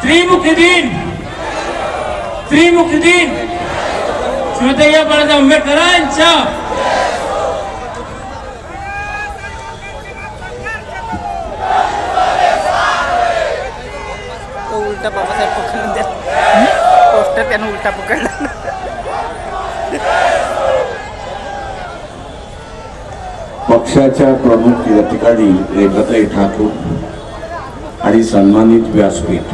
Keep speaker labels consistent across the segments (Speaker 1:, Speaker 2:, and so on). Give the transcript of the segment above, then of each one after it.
Speaker 1: त्रिमुखीदीन श्रीमती बाळासाहेब आंबेडकरांच्या
Speaker 2: उलटा बाबासाहेब पकडून द्या पोस्टर त्यानं उलटा पकडला.
Speaker 3: पक्षाच्या प्रमुख या ठिकाणी रेखाताई ठाकूर आणि सन्मानित व्यासपीठ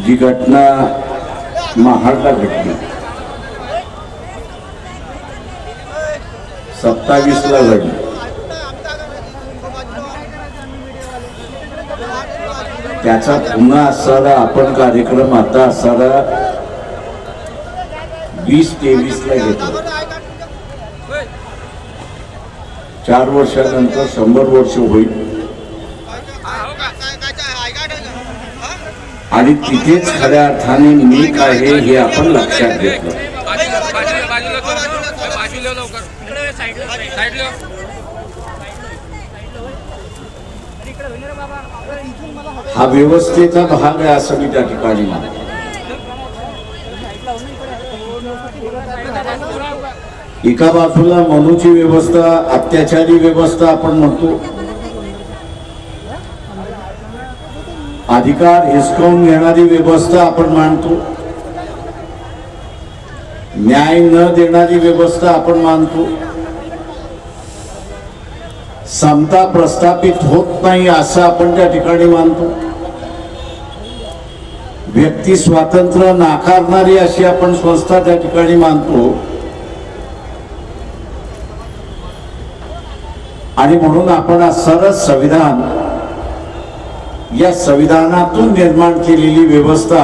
Speaker 3: जी घटना महाडला घडली 27ला घडली त्याचा पुन्हा असणारा आपण कार्यक्रम आता असणारा 2023ला घेतो. 4 वर्षानंतर 100 वर्ष होईल आणि तिथेच खऱ्या अर्थाने मी काय आहे हे आपण लक्षात घेतलं. हा व्यवस्थेचा भाग आहे असं मी त्या ठिकाणी मानतो. एका बाजूला मनूची व्यवस्था, अत्याचारी व्यवस्था आपण म्हणतो, अधिकार हिसकावून घेणारी व्यवस्था आपण मानतो, न्याय न देणारी व्यवस्था आपण मानतो, समता प्रस्थापित होत नाही असं आपण त्या ठिकाणी मानतो, व्यक्ती स्वातंत्र्य नाकारणारी अशी आपण संस्था त्या ठिकाणी मानतो. आणि म्हणून आपण सरळ संविधान, या संविधानातून निर्माण केलेली व्यवस्था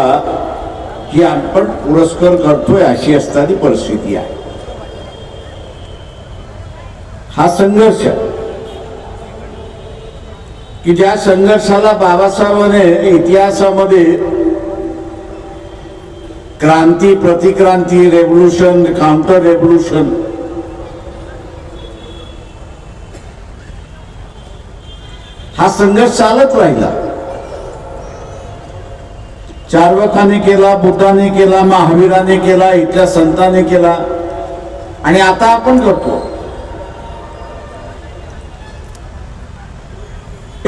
Speaker 3: ही आपण पुरस्कार करतोय अशी असणारी परिस्थिती आहे. हा संघर्ष की ज्या संघर्षाला बाबासाहेबांनी इतिहासामध्ये क्रांती, प्रतिक्रांती, रेव्होल्यूशन, काउंटर रेव्होल्यूशन हा संघर्ष चालत राहिला. चार्वकाने केला, बुद्धाने केला, महावीराने केला, इथल्या संतांनी केला आणि आता आपण करतो.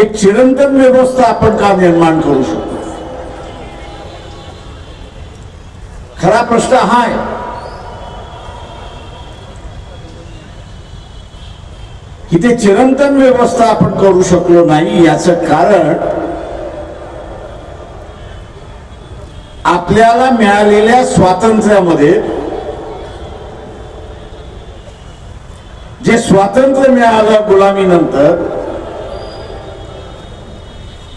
Speaker 3: एक चिरंतन व्यवस्था आपण का निर्माण करू शकतो? खरा प्रश्न हा आहे की ते चिरंतन व्यवस्था आपण करू शकलो नाही. याचं कारण आपल्याला मिळालेल्या स्वातंत्र्यामध्ये जे स्वातंत्र्य मिळालं गुलामीनंतर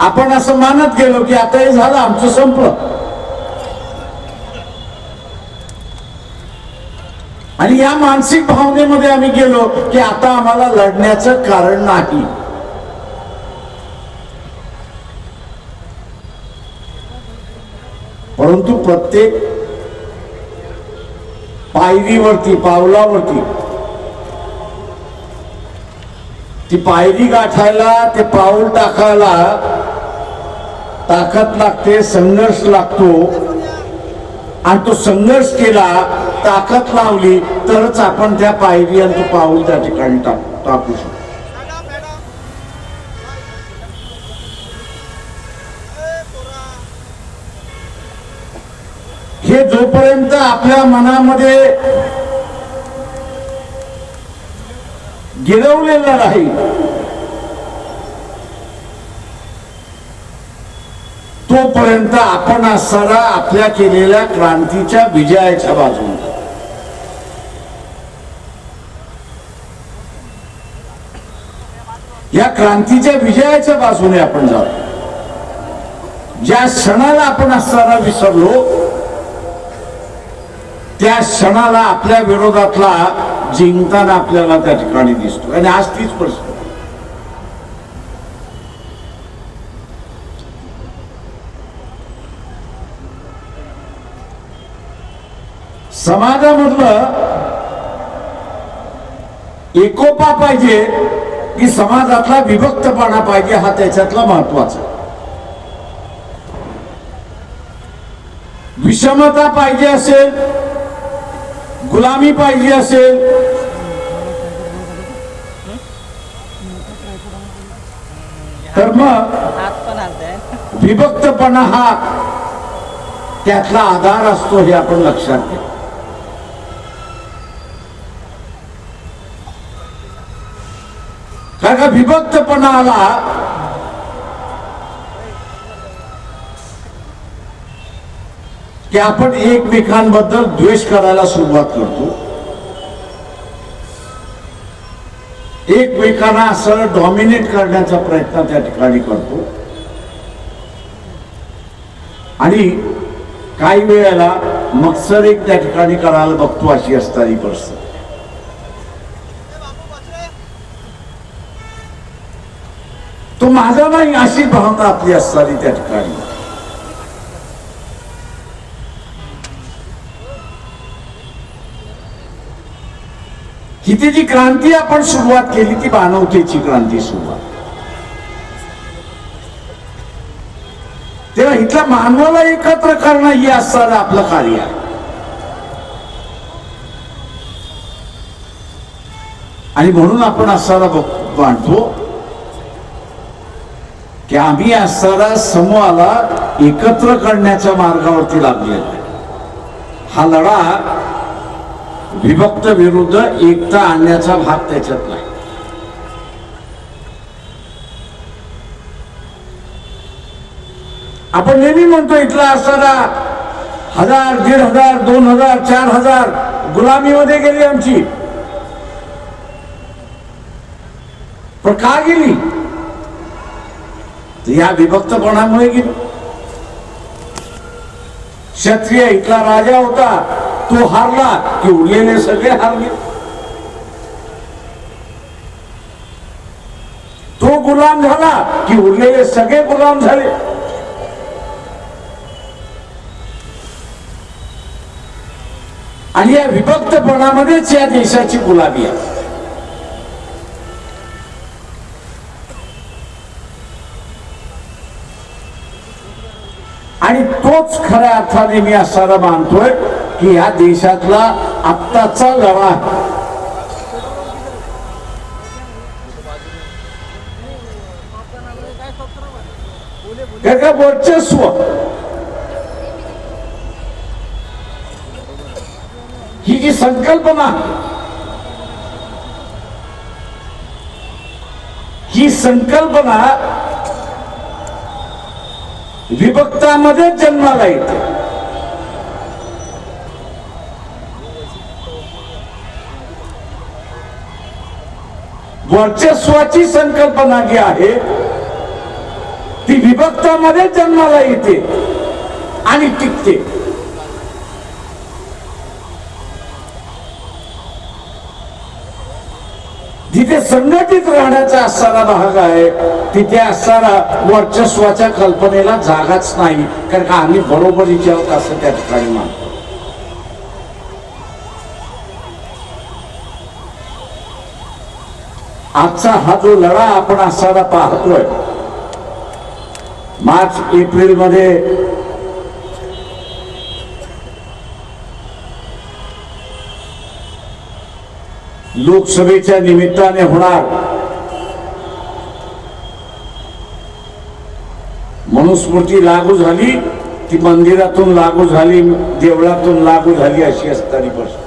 Speaker 3: आपण असं मानत गेलो की आता हे झालं, आमचं संपलं. आणि या मानसिक भावनेमध्ये आम्ही गेलो की आता आम्हाला लढण्याचं कारण नाही. परंतु प्रत्येक पायरीवरती, पावलावरती ती पायरी गाठायला, ते पाऊल टाकायला ताकद लागते, संघर्ष लागतो. आणि तो संघर्ष केला, ताकद लावली तरच आपण त्या पायरी आणि तो पाऊल त्या ठिकाणी टाकू शकतो. हे जोपर्यंत आपल्या मनामध्ये गिरवलेलं राहील तोपर्यंत आपण असणारा आपल्या केलेल्या क्रांतीच्या विजयाच्या बाजूने या क्रांतीच्या विजयाच्या बाजूने आपण जातो. ज्या क्षणाला आपण असणारा विसरलो त्या क्षणाला आपल्या विरोधातला जिंकताना आपल्याला त्या ठिकाणी दिसतो. आणि आज तीच परिस्थिती. समाजामधलं एकोपा पाहिजे की समाजातला विभक्तपणा पाहिजे, हा त्याच्यातला महत्वाचा. विषमता पाहिजे असेल, गुलामी पाहिजे असेल, तर मग
Speaker 2: हात पण हलताय.
Speaker 3: विभक्तपणा हा त्यातला आधार असतो, हे आपण लक्षात घ्या. कारण का विभक्तपणा आला की आपण एकमेकांबद्दल द्वेष करायला सुरुवात करतो, एकमेकांना असं डॉमिनेट करण्याचा प्रयत्न त्या ठिकाणी करतो आणि काही वेळेला मत्सरिक त्या ठिकाणी करायला बघतो, अशी असणारी परिस्थिती. तो माझा नाही अशी भावना आपली असणारी त्या ठिकाणी. हिची जी क्रांती आपण सुरुवात केली ती मानवतेची क्रांती सुरुवात. तेव्हा इथल्या मानवाला एकत्र करणं हे असणारं आपलं कार्य आहे. आणि म्हणून आपण असणारा मानतो की आम्ही असणारा समूहाला एकत्र करण्याच्या मार्गावरती लागलेला आहे. हा लढा विभक्त विरुद्ध एकता आणण्याचा भाग त्याच्यात नाही. आपण नेहमी म्हणतो इथला असणारा 1000, 1500, 2000, 4000 गुलामीमध्ये गेली आमची, पण का गेली? या विभक्तपणामुळे गेली. क्षत्रिय इथला राजा होता, तो हारला की उरलेले सगळे हारले. तो गुलाम झाला की उरलेले सगळे गुलाम झाले. आणि या विभक्तपणामध्येच या देशाची गुलामी आहे. आणि तोच खऱ्या अर्थाने मी असायला मानतोय की या देशातला आत्ताचा लढा वर्चस्व, ही जी संकल्पना, ही संकल्पना विभक्तामध्ये जन्माला येते. वर्चस्वाची संकल्पना जी आहे ती विभक्तामध्ये जन्माला येते आणि टिकते. जिथे संघटित राहण्याचा असणारा भाग आहे तिथे असणारा वर्चस्वाच्या कल्पनेला जागाच नाही, कारण का आम्ही बरोबरीचे आहोत असं त्या ठिकाणी मानतो. आजचा हा जो लढा आपण असणारा पाहतोय, मार्च एप्रिल मध्ये लोकसभेच्या निमित्ताने होणार, मनुस्मृती लागू झाली, ती मंदिरातून लागू झाली, देवळातून लागू झाली, अशी असणारी परिस्थिती.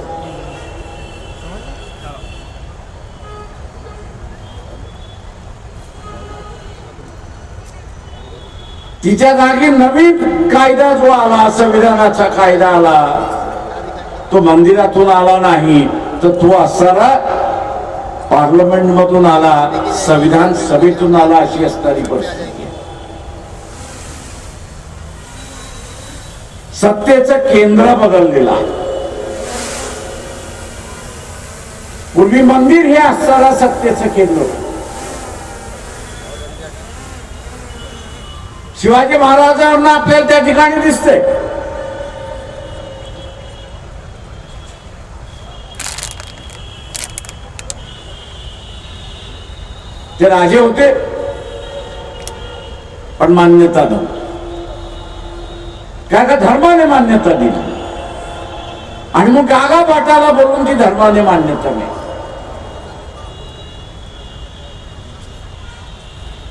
Speaker 3: तिच्या जागी नवीन कायदा जो आला, संविधानाचा कायदा आला, तो मंदिरातून आला नाही, तर तो असणारा पार्लमेंट मधून आला, संविधान सभेतून आला, अशी असणारी परिस्थिती. सत्तेचं केंद्र बदललेलं आहे. पूर्वी मंदिर हे असणारा सत्तेचं केंद्र. शिवाजी महाराजांना आपल्याला त्या ठिकाणी दिसतंय. ते राजे होते पण मान्यता नव्हती. काय का धर्माने मान्यता दिली आणि मग गागा बाटाला बोलून ती धर्माने मान्यता नाही.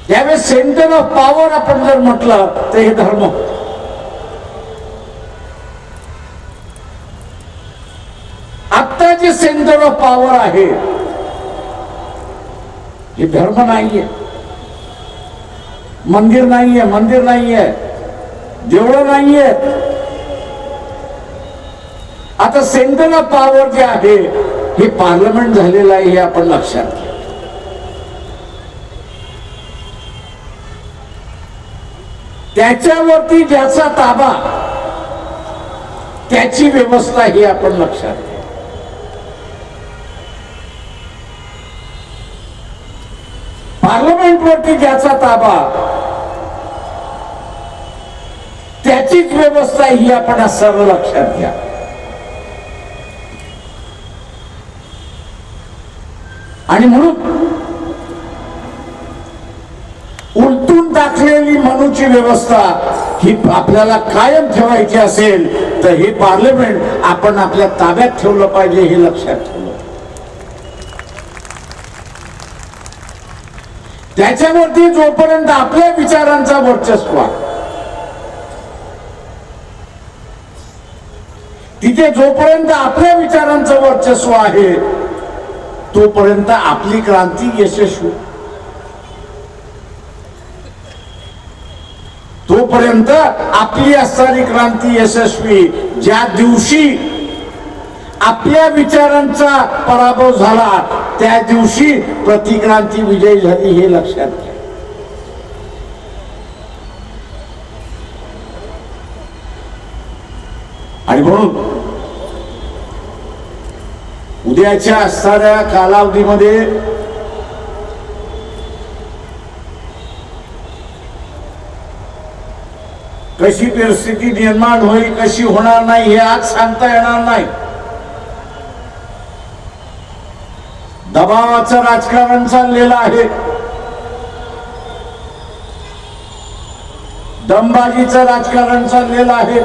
Speaker 3: त्यावेळेस सेंटर ऑफ पॉवर आपण जर म्हटलं तर हे धर्म. आता जे सेंटर ऑफ पॉवर आहे हे धर्म नाहीये, मंदिर नाहीये, मंदिर नाहीये, देवळं नाहीये. आता सेंटर ऑफ पॉवर जे आहे हे पार्लमेंट झालेलं आहे, हे आपण लक्षात घ्या. त्याच्यावरती ज्याचा ताबा त्याची व्यवस्था ही आपण लक्षात घ्या. पार्लमेंटवरती ज्याचा ताबा त्याचीच व्यवस्था ही आपण सर्व लक्षात घ्या. आणि म्हणून उलटून टाकलेली मनूची व्यवस्था ही आपल्याला कायम ठेवायची असेल तर हे पार्लमेंट आपण आपल्या ताब्यात ठेवलं पाहिजे, हे लक्षात ठेवलं. त्याच्यावरती जोपर्यंत आपल्या विचारांचा वर्चस्व आहे, तिथे जोपर्यंत आपल्या विचारांचं वर्चस्व आहे तोपर्यंत आपली क्रांती यशस्वी, तोपर्यंत आपली असणारी क्रांती यशस्वी. ज्या दिवशी आपल्या विचारांचा पराभव झाला त्या दिवशी प्रतिक्रांती विजयी झाली, हे लक्षात घ्या. आणि म्हणून उद्याच्या असणाऱ्या कालावधीमध्ये कशी परिस्थिती निर्माण होईल, कशी होणार नाही, हे आज सांगता येणार नाही. दबावाचं राजकारण चाललेलं आहे, दमबाजीचं राजकारण चाललेलं आहे.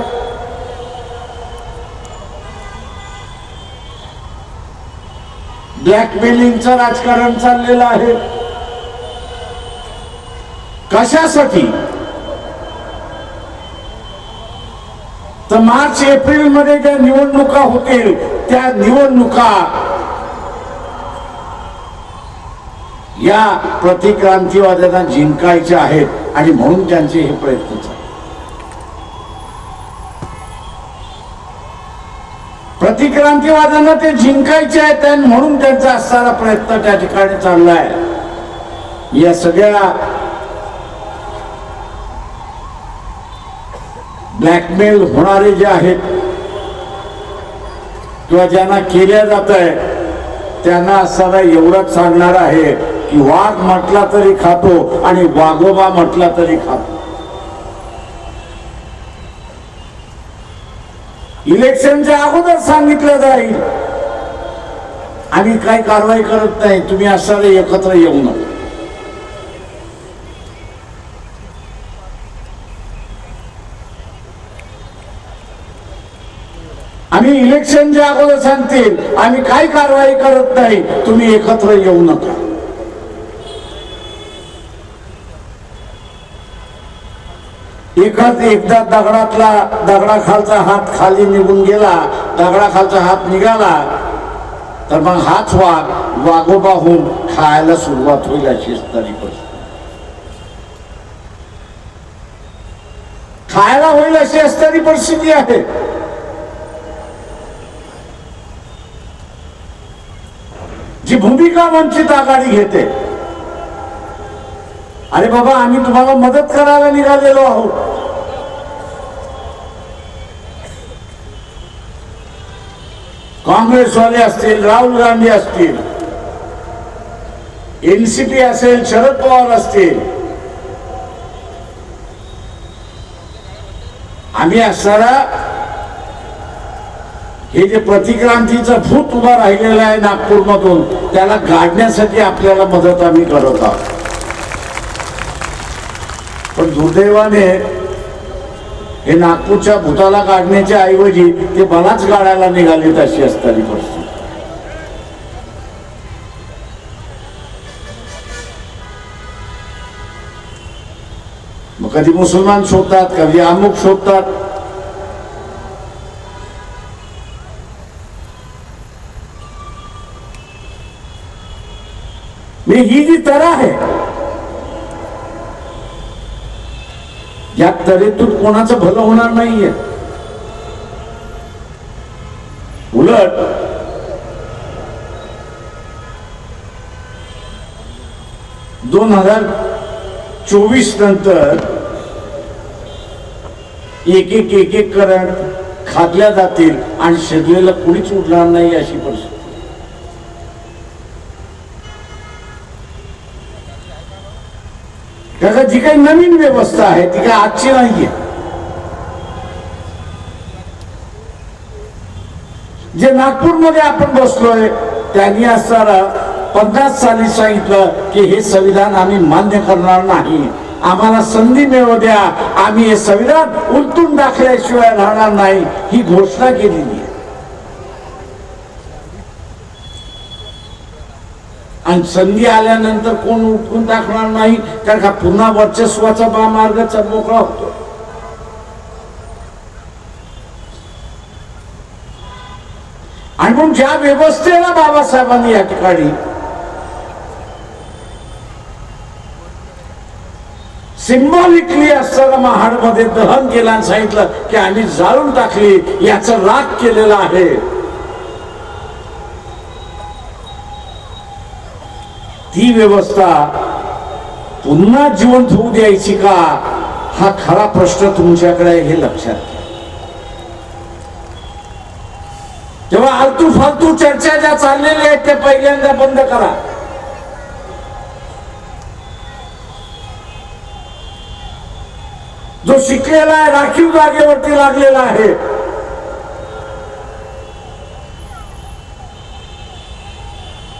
Speaker 3: ब्लॅकमेलिंगचं राजकारण चाललेलं आहे. कशासाठी? तर मार्च एप्रिल मध्ये ज्या निवडणुका होतील त्या निवडणुका या प्रतिक्रांतीवाद्यांना जिंकायच्या आहेत आणि म्हणून त्यांचे हे प्रयत्न चालले. प्रतिक्रांतीवाद्यांना ते जिंकायचे आहेत आणि म्हणून त्यांचा असणारा प्रयत्न त्या ठिकाणी चाललाय. या सगळ्या ब्लॅकमेल होणारे जे आहेत किंवा ज्यांना केल्या जात आहे त्यांना असणारा एवढंच सांगणार आहे की वाघ म्हटला तरी खातो आणि वाघोबा म्हटला तरी खातो. इलेक्शनच्या अगोदर सांगितलं जाईल आम्ही काही कारवाई करत नाही, तुम्ही असणारे एकत्र येऊ नका. आम्ही इलेक्शनच्या अगोदर सांगतील आम्ही काही कारवाई करत नाही, तुम्ही एकत्र येऊ नका. एकदा दगडाखालचा हात खाली निघून गेला, दगडाखालचा हात निघाला तर मग हाच वाघ वाघोबा होऊन खायला सुरुवात होईल अशी असणारी परिस्थिती, खायला होईल अशी असणारी परिस्थिती आहे. जी भूमिका वंचित आघाडी घेते, अरे बाबा आम्ही तुम्हाला मदत करायला निघालेलो आहोत, काँग्रेसवाले असतील, राहुल गांधी असतील, एनसीपी असेल, शरद पवार असतील, आम्ही असणारा हे जे प्रतिक्रांतीचं भूत उभं राहिलेलं आहे नागपूरमधून त्याला गाडण्यासाठी आपल्याला मदत आम्ही करत आहोत. पण दुर्दैवाने हे नागपूरच्या भूताला काढण्याच्या ऐवजी ते मलाच गाडायला निघालेत अशी असणारी परिस्थिती. मग कधी मुसलमान शोधतात, कधी अमुक शोधतात. मी ही जी तरा आहे या तऱ्हेतून कोणाचं भलं होणार नाहीये. उलट दोन 2024 नंतर एक करंट खाल्ल्या जातील आणि शरीराला कुणीच उडणार नाही अशी परिस्थिती. त्याचा जी काही नवीन व्यवस्था आहे ती काही आजची नाहीये. जे नागपूरमध्ये आपण बसलोय त्यांनी असताना 50 साली सांगितलं की हे संविधान आम्ही मान्य करणार नाही, आम्हाला संधी मिळू द्या, आम्ही हे संविधान उलटून टाकल्याशिवाय राहणार नाही, ही घोषणा केलेली आहे. आणि संधी आल्यानंतर कोण उठून टाकणार नाही, कारण का पुन्हा वर्चस्वाचा मार्ग मोकळा होतो. आणि म्हणून ज्या व्यवस्थेला बाबासाहेबांनी या ठिकाणी सिंबॉलिकली असताना महाडमध्ये दहन केलं आणि सांगितलं की आम्ही जाळून टाकली, याचा राग केलेला आहे. ती व्यवस्था पुन्हा जिवंत होऊ द्यायची का, हा खरा प्रश्न तुमच्याकडे आहे, हे लक्षात घ्या. तेव्हा आलतू फालतू चर्चा ज्या चाललेल्या आहेत त्या पहिल्यांदा बंद करा. जो शिकलेला आहे, राखीव जागेवरती लागलेला आहे,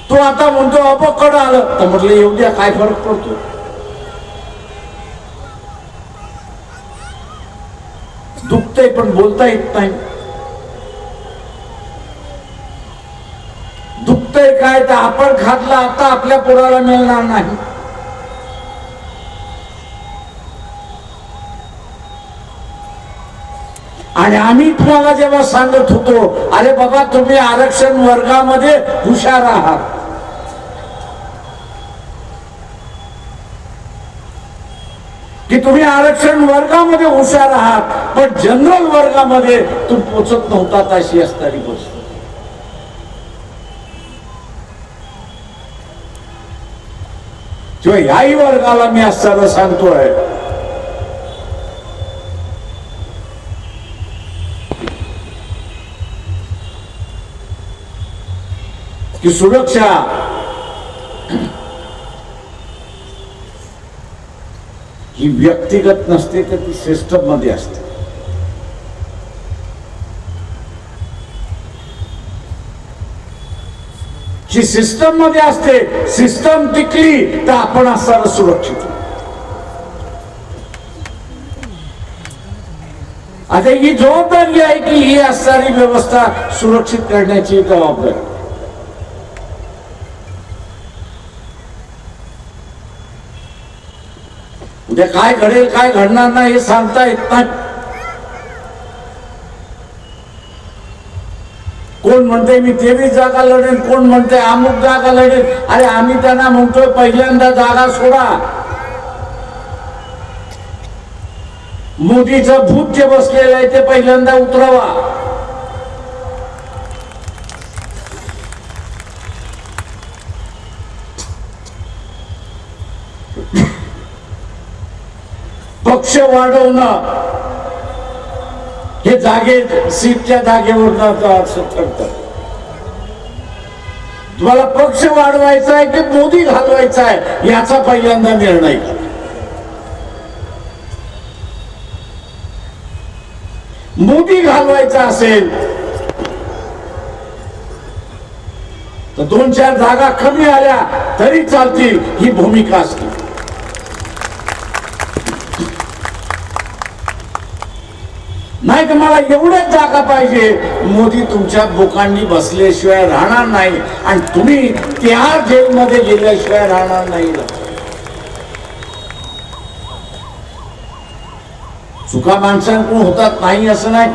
Speaker 3: तो आता म्हणतो अपकड आलं, तर म्हटलं येऊ द्या, काय फरक पडतो. दुखतंय पण बोलता येत नाही. दुखतंय काय तर आपण खाल्लं आता आपल्या पोराला मिळणार नाही. आणि आम्ही तुम्हाला जेव्हा सांगत होतो, अरे बाबा तुम्ही आरक्षण वर्गामध्ये हुशार आहात, की तुम्ही आरक्षण वर्गामध्ये हुशार आहात पण जनरल वर्गामध्ये तुम्ही पोचत नव्हतात अशी असणारी गोष्ट. किंवा याही वर्गाला मी असताना सांगतोय की सुरक्षा ही व्यक्तिगत नसते तर ती सिस्टम मध्ये असते. जी सिस्टम मध्ये असते, सिस्टम टिकली तर आपण असताना सुरक्षित. आता ही जबाबदारी आहे की ही असणारी व्यवस्था सुरक्षित करण्याची जबाबदारी. उद्या काय घडेल काय घडणार नाही हे सांगता येत नाही. कोण म्हणते मी 23 जागा लढेन, कोण म्हणते अमुक जागा लढेल. अरे आम्ही त्यांना म्हणतोय पहिल्यांदा जागा सोडा. मोदीचं भूत जे बसलेलं आहे ते पहिल्यांदा उतरवा. पक्ष वाढवणं हे जागे सीटच्या जागेवर ठरतं. तुम्हाला पक्ष वाढवायचा आहे की मोदी घालवायचा आहे याचा पहिल्यांदा निर्णय करा. मोदी घालवायचा असेल तर 2-4 जागा कमी आल्या तरी चालतील ही भूमिका असते. नाही तर मला एवढेच जागा पाहिजे, मोदी तुमच्या बोकांनी बसल्याशिवाय राहणार नाही आणि तुम्ही तिहार जेलमध्ये गेल्याशिवाय राहणार नाही. चुका माणसांकडून होतात नाही असं नाही.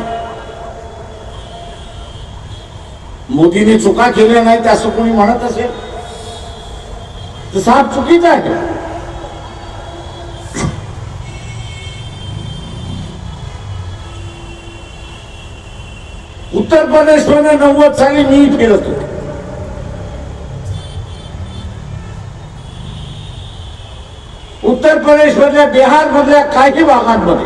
Speaker 3: मोदीने चुका केल्या नाहीत असं कोणी म्हणत असेल तर साफ चुकीचं आहे. उत्तर प्रदेशमध्ये 90 साली मी फिरत होतो. उत्तर प्रदेश मधल्या, बिहार मधल्या काही भागांमध्ये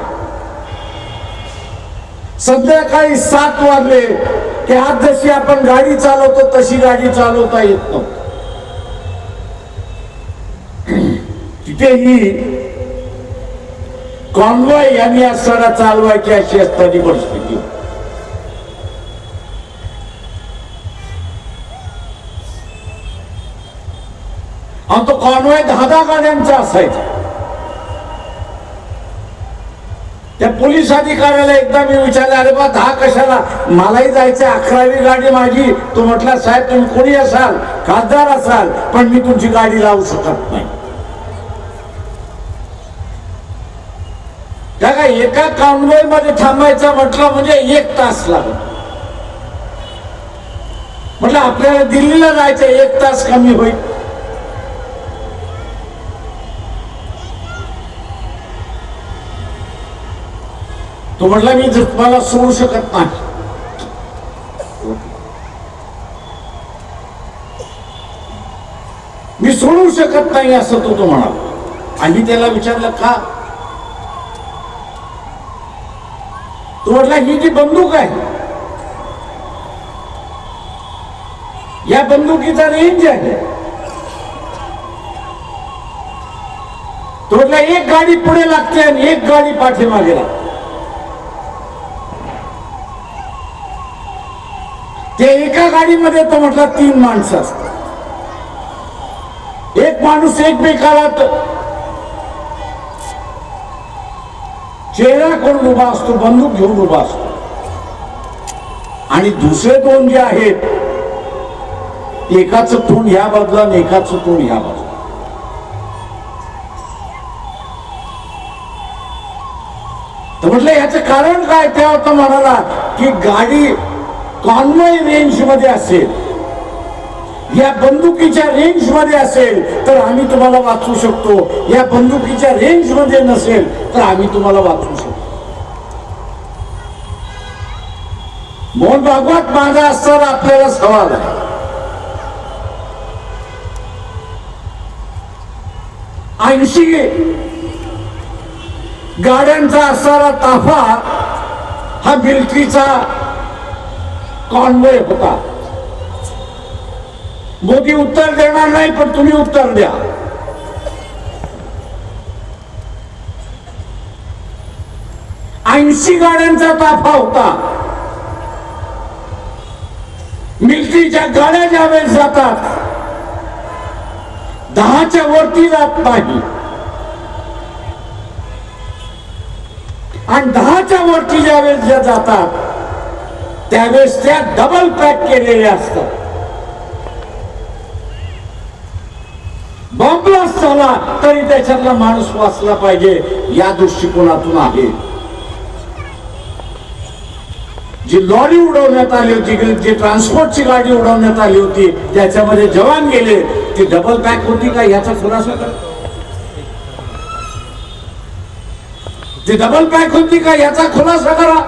Speaker 3: संध्याकाळी 7 वाजले की आज जशी आपण गाडी चालवतो तशी गाडी चालवता येत नव्हती. तिथेही कॉन्वॉय यांनी असताना चालवायची अशी असताना परिस्थिती. आणि तो कॉन्वॉय 10 गाड्यांचा असायचा. त्या पोलीस अधिकाऱ्याला एकदा मी विचारलं, अरे बा 10 कशाला, मलाही जायचं 11वी गाडी माझी. तो म्हटला, साहेब तुम्ही कोणी असाल, खासदार असाल, पण मी तुमची गाडी लावू शकत नाही. का एका कॉन्वॉय मध्ये थांबायचं म्हटलं म्हणजे 1 तास लागतो. म्हटलं आपल्याला दिल्लीला जायचं 1 तास कमी होईल. तो म्हटला मी तुम्हाला सोडू शकत नाही. मी सोडू शकत नाही असं तो म्हणाला. आणि त्याला विचारलं का? तो म्हटला ही जी बंदूक आहे, या बंदुकीचा रेंज आहे. तो म्हटला 1 गाडी पुढे लागते आणि 1 गाडी पाठीमागे लागते. ते एका गाडीमध्ये तो म्हटला 3 माणसं असतात. एक माणूस एकमेकाला चेहरा करून उभा असतो, बंदूक घेऊन उभा असतो. आणि दुसरे 2 जे आहेत, एकाचं तोंड ह्या बाजूला आणि एकाचं तोंड ह्या बाजूला. तर म्हटलं याचं कारण काय? तेव्हा तो म्हणाला की गाडी कॉन्वॉय रेंज मध्ये असेल, या बंदुकीच्या रेंज मध्ये असेल तर आम्ही तुम्हाला वाचवू शकतो, या बंदुकीच्या रेंज मध्ये नसेल तर आम्ही तुम्हाला वाचवू शकतो. मोहन भागवत माझा असताना आपल्याला सवाल आहे. ऐंशी गाड्यांचा असणारा ताफा हा मिलिटरीचा कॉन्वॉय होता. मोदी उत्तर देणार नाही, पण तुम्ही उत्तर द्या. ऐंशी गाड्यांचा ताफा होता. मिलिटरीच्या गाड्या ज्यावेळेस जातात 10च्या वरती जात नाही, आणि 10च्या वरती ज्यावेळेस ज्या जातात त्यावेळेस त्या डबल पॅक केलेल्या असतात. बॉम्ब ब्लास्ट झाला तरी त्याच्यातला माणूस वाचला पाहिजे, या दृष्टिकोनातून आहे. जी लॉरी उडवण्यात आली होती, जी ट्रान्सपोर्टची गाडी उडवण्यात आली होती, ज्याच्यामध्ये जवान गेले, ती डबल पॅक होती का याचा खुलासा करा. ती डबल पॅक होती का याचा खुलासा करा.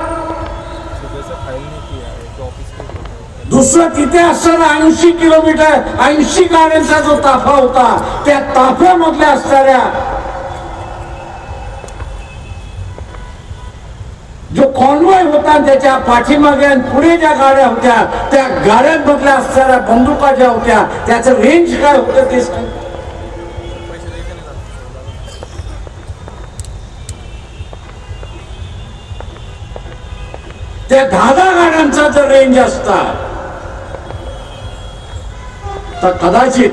Speaker 3: दुसरं तिथे असणारा 80 किलोमीटर 80 गाड्यांचा जो ताफा होता, त्या ताफ्यामधल्या असणाऱ्या जो कॉन्वॉय होता त्याच्या पाठीमागे आणि पुढे ज्या गाड्या होत्या त्या गाड्यांमधल्या असणाऱ्या बंदुका ज्या होत्या त्याचं रेंज काय होतं ते सांग. त्या 10 गाड्यांचा जर रेंज असता तर कदाचित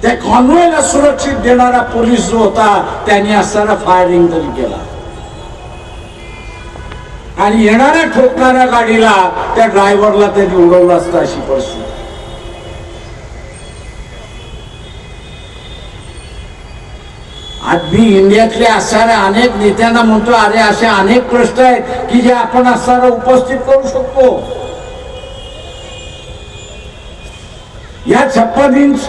Speaker 3: त्या कॉन्वॉयला सुरक्षित देणारा पोलीस जो होता त्यांनी असताना फायरिंग तरी केला. आणि येणाऱ्या ठोकणाऱ्या गाडीला त्या ड्रायव्हरला त्यांनी उडवलं असतं अशी परिस्थिती. आज मी इंडियातल्या असणाऱ्या अनेक नेत्यांना म्हणतो, अरे असे अनेक प्रश्न आहेत की जे आपण असणारा उपस्थित करू शकतो. या 56 इंच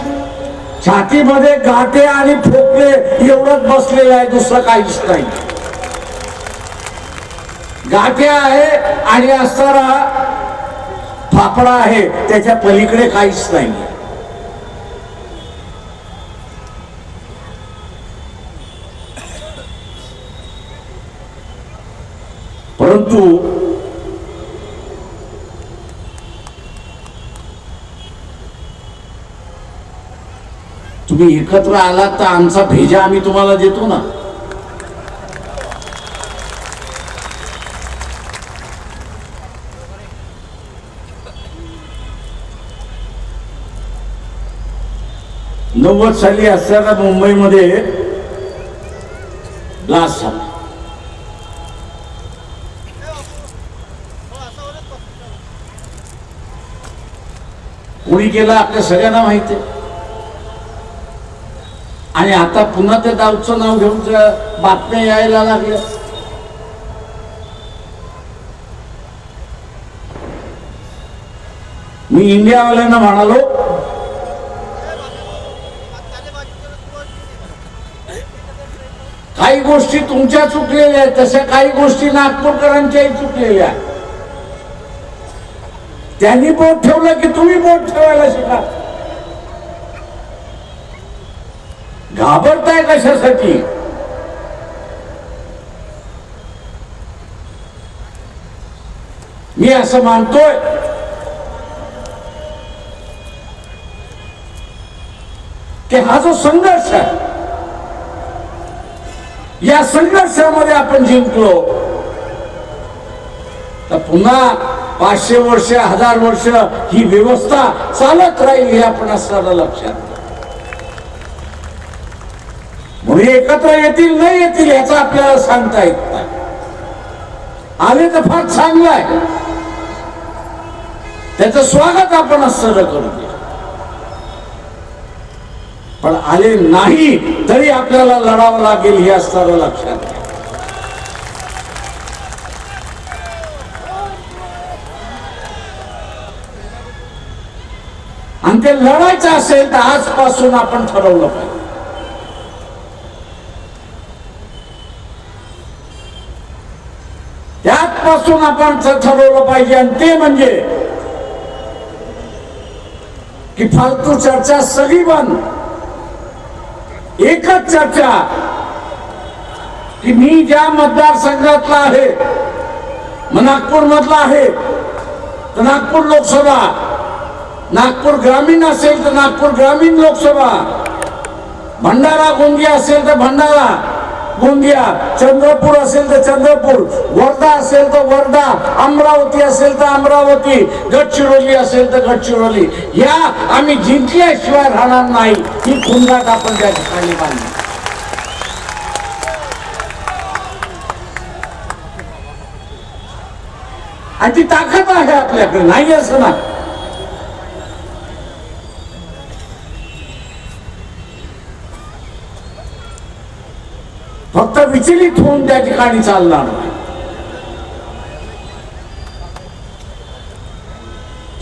Speaker 3: छातीमध्ये गाठे आणि ठोकले एवढंच बसलेलं आहे, दुसरं काहीच नाही. गाठे आहे आणि असणारा फाफडा आहे, त्याच्या पलीकडे काहीच नाही. परंतु तुम्ही एकत्र आलात तर आमचा भेजा आम्ही तुम्हाला देतो ना. नव्वद साली असताना मुंबईमध्ये ब्लास्ट झाला. कोणी केलं आपल्या सगळ्यांना माहिती आहे. आणि आता पुन्हा त्या दाऊदचं नाव घेऊन बातम्या यायला लागल्या. मी इंडियावाल्यांना म्हणालो, काही गोष्टी तुमच्या चुकलेल्या आहेत, तशा काही गोष्टी नागपूरकरांच्याही चुकलेल्या आहेत. त्यांनी बोट ठेवलं की तुम्ही बोट ठेवायला शिका. घाबरताय कशासाठी? मी असं मानतोय की हा जो संघर्ष आहे, या संघर्षामध्ये आपण जिंकलो तर पुन्हा 500 वर्ष 1000 वर्ष ही व्यवस्था चालत राहील हे आपण असणारा लक्षात. म्हणून एकत्र येतील नाही येतील याचा आपल्याला सांगता येत नाही. आले तर फार चांगलं आहे, त्याचं स्वागत आपण असणारं करूया. पण आले नाही तरी आपल्याला लढावं लागेल हे असणारं लक्षात घ्या. आणि ते लढायचं असेल तर आजपासून आपण ठरवलं पाहिजे. त्यापासून आपण ठरवलं पाहिजे. आणि ते म्हणजे की फालतू चर्चा सगळी बंद. एकच चर्चा की मी ज्या मतदारसंघातला आहे, नागपूर मधला आहे तर नागपूर लोकसभा, नागपूर ग्रामीण असेल तर नागपूर ग्रामीण लोकसभा, भंडारा गोंदिया असेल तर भंडारा गोंदिया, चंद्रपूर असेल तर चंद्रपूर, वर्धा असेल तर वर्धा, अमरावती असेल तर अमरावती, गडचिरोली असेल तर गडचिरोली, या आम्ही जिंकल्याशिवाय राहणार नाही ही खुंदाट आपण त्या ठिकाणी बांधली. आणि ती ताकद आहे आपल्याकडे, नाही असं ना. फक्त विचलित होऊन त्या ठिकाणी चालणार नाही.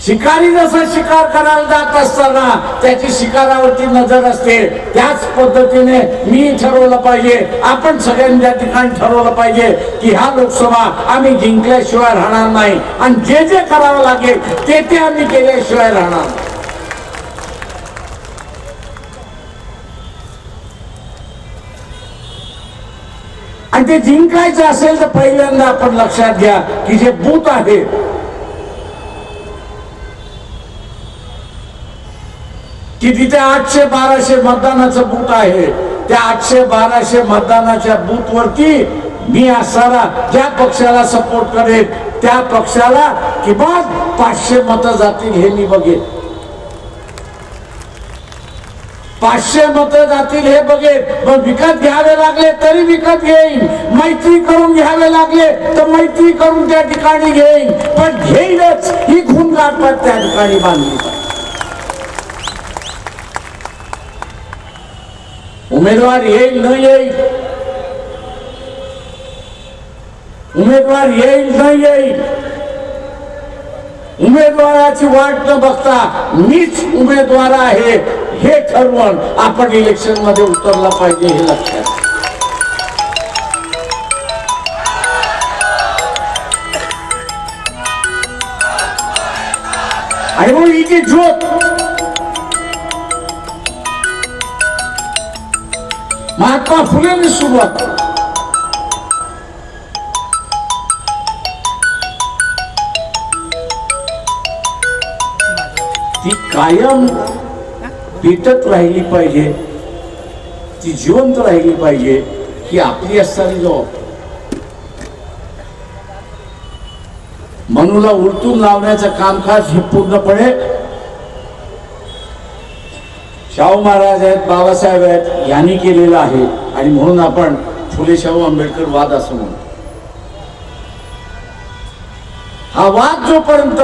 Speaker 3: शिकारी जसा शिकार करायला जात असताना त्याची शिकारावरती नजर असते, त्याच पद्धतीने मी ठरवलं पाहिजे, आपण सगळ्यांनी त्या ठिकाणी ठरवलं पाहिजे की ह्या लोकसभा आम्ही जिंकल्याशिवाय राहणार नाही आणि जे जे करावं लागेल ते आम्ही केल्याशिवाय राहणार नाही. आणि ते जिंकायचं असेल तर पहिल्यांदा आपण लक्षात घ्या की जे बूथ आहे की तिथे 800-1200 मतदानाचं बूथ आहे, त्या 800-1200 मतदानाच्या बूथ वरती मी असणारा ज्या पक्षाला सपोर्ट करेल त्या पक्षाला किमान 500 मतं जातील हे मी बघेन. 500 मतं जातील हे बघेल, पण विकत घ्यावे लागले तरी विकत घेईन, मैत्री करून घ्यावे लागले तर मैत्री करून त्या ठिकाणी घेईन, पण घेईनच ही खून गाठपात त्या ठिकाणी बांधली पाहिजे. उमेदवार येईल न येईल, उमेदवार येईल न येईल, उमेदवाराची वाट न बघता मीच उमेदवार आहे हे ठरवून आपण इलेक्शन मध्ये उतरला पाहिजे हे लक्षात. आणि मग ही जी ज्योत महात्मा फुलेंनी सुरुवात केली, ती कायम पेटत राहिली पाहिजे, ती जिवंत राहिली पाहिजे ही आपली असणारी जबाबदारी. मनूला उलटून लावण्याचं कामकाज हे पूर्णपणे शाहू महाराज आहेत, बाबासाहेब आहेत यांनी केलेलं आहे. आणि म्हणून आपण फुले शाहू आंबेडकर वाद असं म्हणतो. हा वाद जोपर्यंत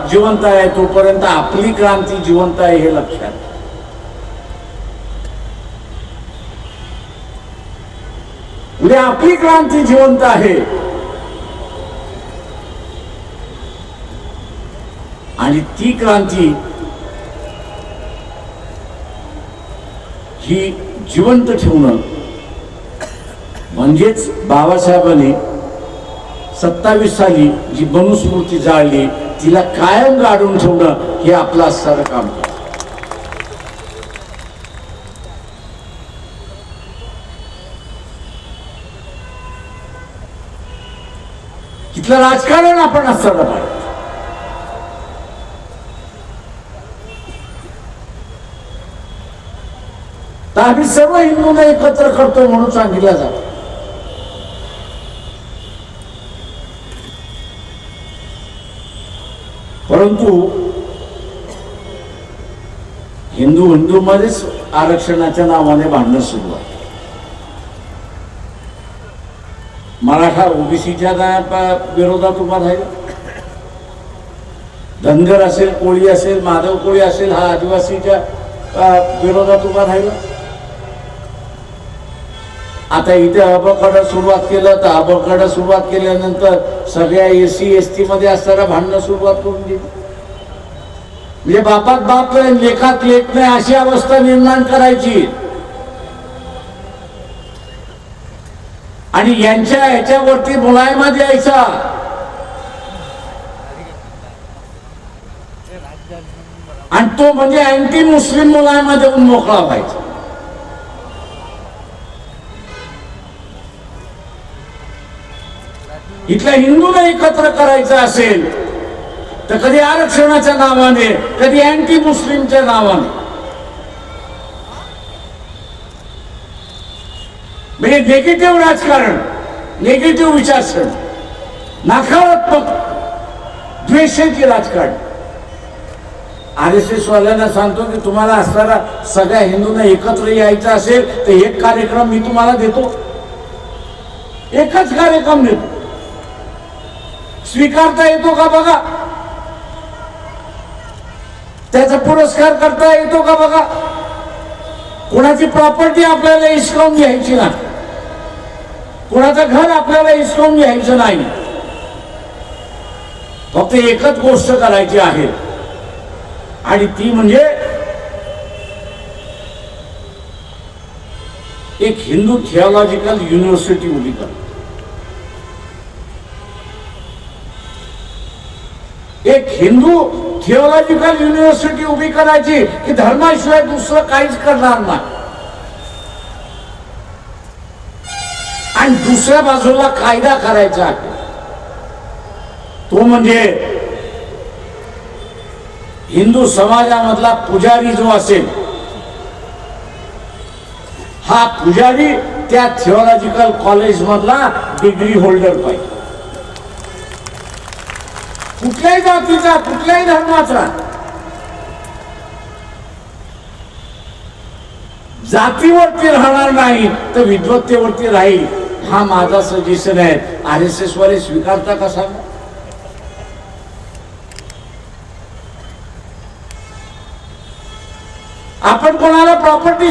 Speaker 3: जिवंत आहे तोपर्यंत आपली क्रांती जिवंत आहे हे लक्षात. उद्या आपली क्रांती जिवंत आहे आणि ती क्रांती ही जिवंत ठेवणं म्हणजेच बाबासाहेबांनी 27 साली जी मनुस्मृती जाळली तिला कायम गाडून ठेवणं हे आपलं असणारं काम. तिथलं राजकारण आपण असलं पाहिजे. तर आम्ही सर्व हिंदूंना एकत्र करतो म्हणून सांगितलं जातं. परंतु हिंदू मध्येच आरक्षणाच्या नावाने भांडणं सुरू आहे. मराठा ओबीसीच्या विरोधात उभा राहिला, धनगर असेल, कोळी असेल, माधव कोळी असेल हा आदिवासीच्या विरोधात उभा राहिला. आता इथे अबकडं सुरुवात केलं तर अबकडं सुरुवात केल्यानंतर सगळ्या SC ST मध्ये असताना भांडणं सुरुवात करून दिली. म्हणजे बापात बाप नाही, लेखात लेख नाही अशी अवस्था निर्माण करायची. आणि यांच्या ह्याच्यावरती मुलायमा द्यायचा. आणि तो म्हणजे अँटी मुस्लिम मुलायमा देऊन मोकळा व्हायचा. इथल्या हिंदूला एकत्र करायचं असेल तर कधी आरक्षणाच्या नावाने, कधी अँटी मुस्लिमच्या नावाने. म्हणजे निगेटिव्ह राजकारण, निगेटिव्ह विचारसरणी, नकारात्मक द्वेषाची राजकारण. RSS वाल्यांना सांगतो की तुम्हाला असणारा सगळ्या हिंदूंना एकत्र यायचं असेल तर एक कार्यक्रम मी तुम्हाला देतो, एकच कार्यक्रम देतो. स्वीकारता येतो का बघा, त्याचा पुरस्कार करता येतो का बघा. कोणाची प्रॉपर्टी आपल्याला हिसकावून घ्यायची नाही, कोणाचं घर आपल्याला हिसकावून घ्यायचं नाही. फक्त एकच गोष्ट करायची आहे आणि ती म्हणजे एक हिंदू थिओलॉजिकल युनिव्हर्सिटी उभी कर. एक हिंदू थिओलॉजिकल युनिव्हर्सिटी उभी करायची की धर्माशिवाय दुसरं काहीच करणार नाही. आणि दुसऱ्या बाजूला कायदा करायचा आहे तो म्हणजे हिंदू समाजामधला पुजारी जो असेल हा पुजारी त्या थिओलॉजिकल कॉलेज मधला डिग्री होल्डर पाहिजे. कुठल्याही जातीचा, कुठल्याही धर्माचा. जातीवरती राहणार नाही तर विद्वत्तेवरती राहील, हा माझा सजेशन आहे. RSS वाले स्वीकारता का सांगा? आपण कोणाला प्रॉपर्टी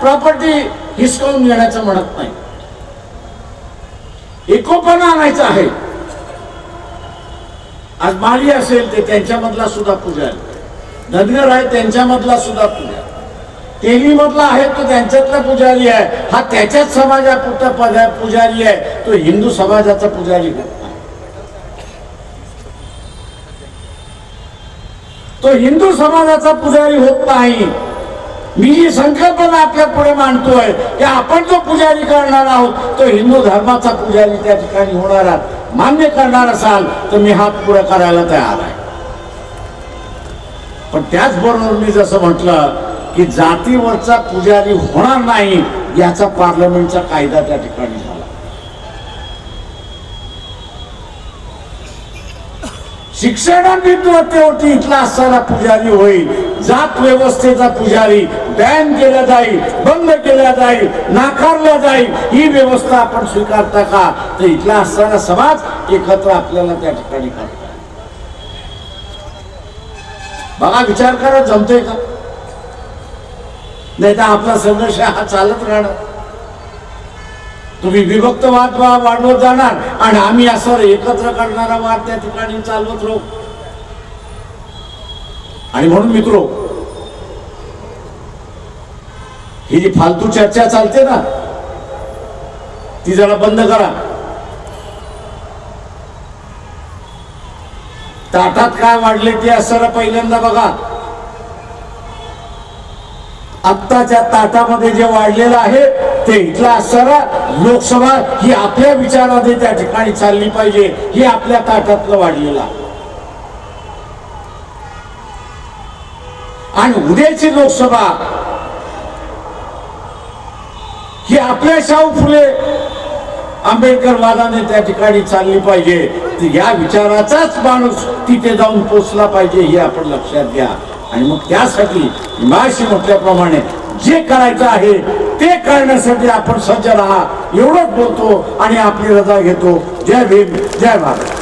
Speaker 3: प्रॉपर्टी हिसकावून घेण्याचं म्हणत नाही. एकोपणा आणायचा आहे. आज माळी असेल ते त्यांच्यामधला सुद्धा पुजारी, धनगर आहे त्यांच्यामधला सुद्धा पुजारी, तेली मधला आहे तो त्यांच्यातला पुजारी आहे, हा त्याच्याच समाजापुरता पुजारी आहे, तो हिंदू समाजाचा पुजारी होत नाही. तो हिंदू समाजाचा पुजारी होत नाही. मी जी संकल्पना आपल्या पुढे मांडतोय की आपण जो पुजारी करणार आहोत तो हिंदू धर्माचा पुजारी त्या ठिकाणी होणार आहात, मान्य करणार असाल तर मी हात पुढे करायला तयार आहे. पण त्याचबरोबर मी जसं म्हटलं की जातीवरचा पुजारी होणार नाही याचा पार्लमेंटचा कायदा त्या ठिकाणी झाला. शिक्षणाविद्वत्तेवरती इथला असणारा पुजारी होईल, जात व्यवस्थेचा पुजारी बॅन केला जाईल, बंद केला जाईल, नाकारला जाईल. ही व्यवस्था आपण स्वीकारता का? तर इथला असणारा समाज एकत्र आपल्याला त्या ठिकाणी करता. बघा, विचार करा, जमतोय का? नाही तर आपला संघर्ष हा चालत राहणार. तुम्ही विभक्त वाद वाढवत जाणार आणि आम्ही असं एकत्र करणारा वाद त्या ठिकाणी चालवत राहू. आणि म्हणून मित्रो, ही जी फालतू चर्चा चालते ना ती जरा बंद करा. ताटात काय वाढले ते असं पहिल्यांदा बघा. आत्ताच्या ताटामध्ये जे वाढलेलं आहे ते इथला असणारा लोकसभा ही आपल्या विचाराने त्या ठिकाणी चालली पाहिजे, ही आपल्या ताटातलं वाढलेलं आहे. आणि उद्याची लोकसभा ही आपल्या शाहू फुले आंबेडकर वादाने त्या ठिकाणी चालली पाहिजे. तर या विचाराचाच माणूस तिथे जाऊन पोचला पाहिजे, हे आपण लक्षात घ्या. आणि मग त्यासाठी माशी म्हटल्याप्रमाणे जे करायचं आहे ते करण्यासाठी आपण सज्ज राहा, एवढंच बोलतो आणि आपली रजा घेतो. जय भीम, जय भारत.